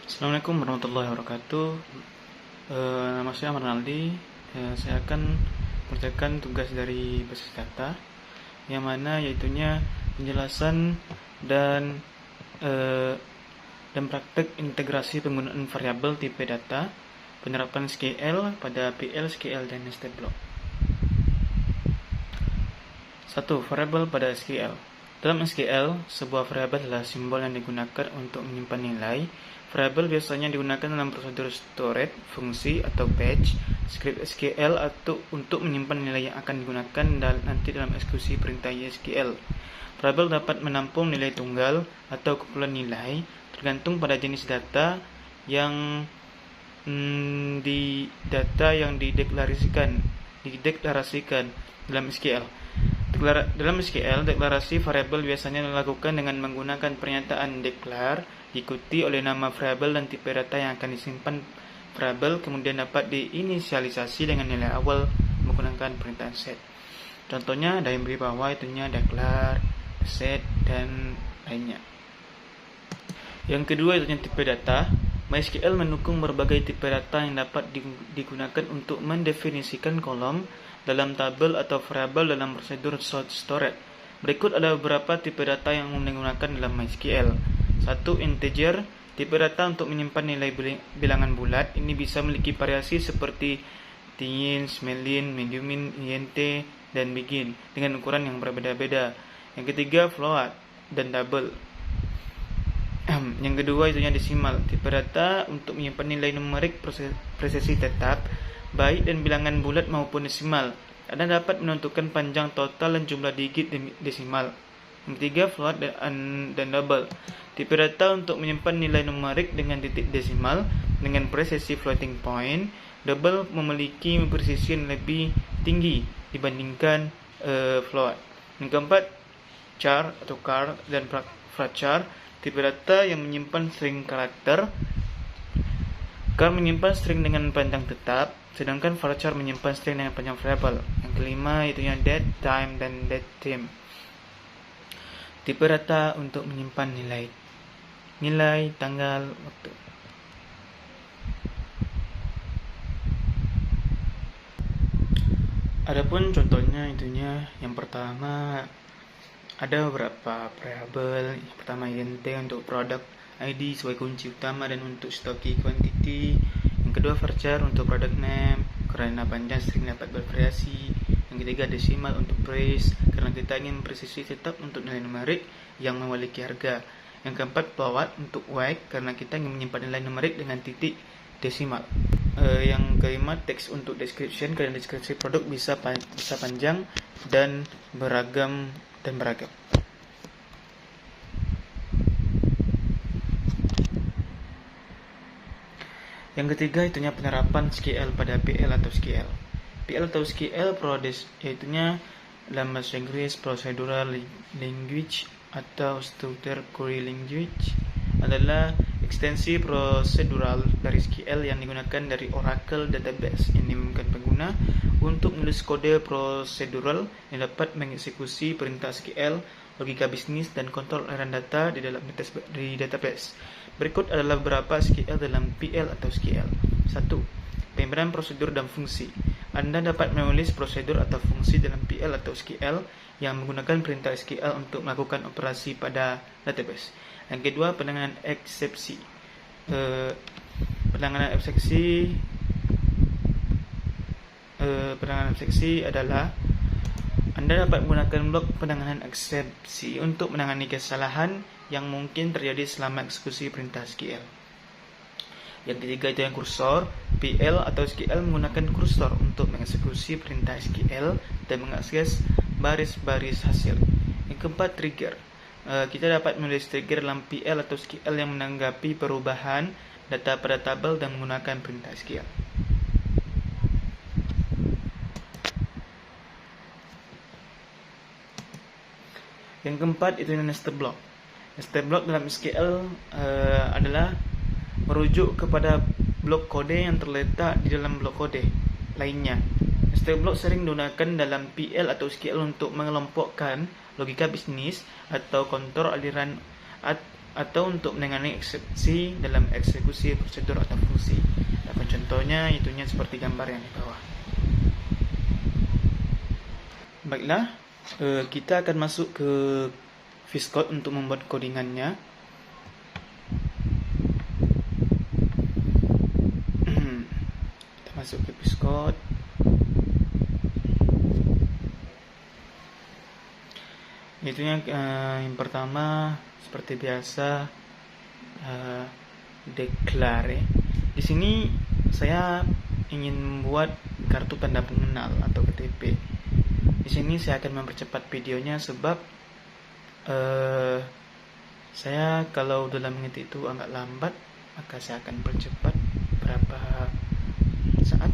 Assalamualaikum warahmatullahi wabarakatuh. Nama saya Amar Naldi. Saya akan mengerjakan tugas dari basis data, yang mana yaitunya penjelasan dan eh, dan praktek integrasi penggunaan variabel tipe data, penerapan SQL pada PL, SQL, dan nested block. 1. Variabel pada SQL. Dalam SQL, sebuah variabel adalah simbol yang digunakan untuk menyimpan nilai. Variabel biasanya digunakan dalam prosedur storage, fungsi, atau batch, script SQL atau untuk menyimpan nilai yang akan digunakan nanti dalam eksekusi perintah SQL. Variabel dapat menampung nilai tunggal atau kumpulan nilai tergantung pada jenis data yang dideklarasikan dalam SQL. Dalam SQL, deklarasi variabel biasanya dilakukan dengan menggunakan pernyataan declare diikuti oleh nama variabel dan tipe data yang akan disimpan variabel, kemudian dapat diinisialisasi dengan nilai awal menggunakan perintah set. Contohnya ada yang beri bawah, itunya declare, set, dan lainnya. Yang kedua itunya tipe data. MySQL mendukung berbagai tipe data yang dapat digunakan untuk mendefinisikan kolom dalam tabel atau variabel dalam prosedur storage. Berikut adalah beberapa tipe data yang digunakan dalam MySQL. 1. Integer. Tipe data untuk menyimpan nilai bilangan bulat. Ini bisa memiliki variasi seperti teens, melin, mediumin, int, dan begin dengan ukuran yang berbeda-beda. Yang ketiga, float dan double. Yang kedua itunya desimal. Tipe data untuk menyimpan nilai numerik presisi tetap, baik dan bilangan bulat maupun desimal. Anda dapat menentukan panjang total dan jumlah digit desimal. Yang ketiga, float dan double. Tipe data untuk menyimpan nilai numerik dengan titik desimal dengan presisi floating point. Double memiliki presisi yang lebih tinggi dibandingkan float. Yang keempat, char atau char dan varchar. Tipe data yang menyimpan string karakter. Char menyimpan string dengan panjang tetap, sedangkan varchar menyimpan string dengan panjang variabel. Yang kelima itunya date, time, dan date time. Tipe data untuk menyimpan nilai, tanggal, waktu. Adapun contohnya itunya yang pertama ada beberapa variabel. Yang pertama int untuk product ID sebagai kunci utama dan untuk stocky quantity. Yang kedua varchar untuk product name karena panjang string dapat bervariasi. Yang ketiga desimal untuk price karena kita ingin presisi tetap untuk nilai numerik yang memiliki harga. Yang keempat float untuk weight karena kita ingin menyimpan nilai numerik dengan titik desimal. Yang kelima text untuk description karena deskripsi produk bisa panjang dan beragam. Yang ketiga itunya penerapan SQL pada PL atau SQL. PL atau SQL yaitunya dalam bahasa Inggris procedural language atau structured query language adalah ekstensi prosedural dari SQL yang digunakan dari Oracle Database yang dimungkinkan pengguna untuk menulis kode prosedural yang dapat mengeksekusi perintah SQL, logika bisnis, dan kontrol aliran data di dalam database. Berikut adalah beberapa SQL dalam PL atau SQL. 1. Pemberian prosedur dan fungsi. Anda dapat menulis prosedur atau fungsi dalam PL atau SQL yang menggunakan perintah SQL untuk melakukan operasi pada database. Yang kedua, penanganan eksepsi. Penanganan eksepsi adalah Anda dapat menggunakan blok penanganan eksepsi untuk menangani kesalahan yang mungkin terjadi selama eksekusi perintah SQL. Yang ketiga itu yang kursor. PL atau SQL menggunakan kursor untuk mengeksekusi perintah SQL dan mengakses baris-baris hasil. Yang keempat, trigger. Kita dapat menulis trigger dalam PL atau SQL yang menanggapi perubahan data pada tabel dan menggunakan perintah SQL. Yang keempat itu nested block. Nested block dalam SQL adalah merujuk kepada blok kode yang terletak di dalam blok kode lainnya. Nested block sering digunakan dalam PL atau SQL untuk mengelompokkan logika bisnis atau kontrol aliran atau untuk menangani eksepsi dalam eksekusi prosedur atau fungsi. Dapat contohnya itunya seperti gambar yang di bawah. Baiklah, kita akan masuk ke VS Code untuk membuat codingannya. Kita masuk ke VS Code. Itunya yang pertama seperti biasa declare. Di sini saya ingin membuat kartu tanda pengenal atau KTP. Di sini saya akan mempercepat videonya sebab saya kalau dalam mengetik itu agak lambat, maka saya akan percepat berapa saat.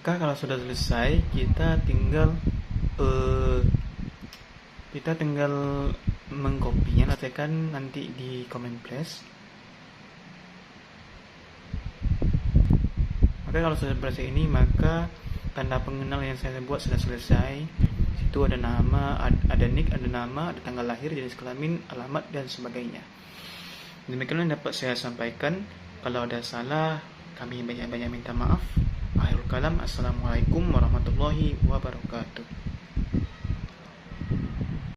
Maka kalau sudah selesai, kita tinggal mengkopinya, letakkan nanti di comment place. Maka kalau sudah selesai ini, maka tanda pengenal yang saya buat sudah selesai. Situ ada nama, ada nick, ada nama, ada tanggal lahir, jenis kelamin, alamat, dan sebagainya. Demikianlah yang dapat saya sampaikan. Kalau ada salah, kami banyak-banyak minta maaf. Akhirul kalam, assalamualaikum warahmatullahi wabarakatuh.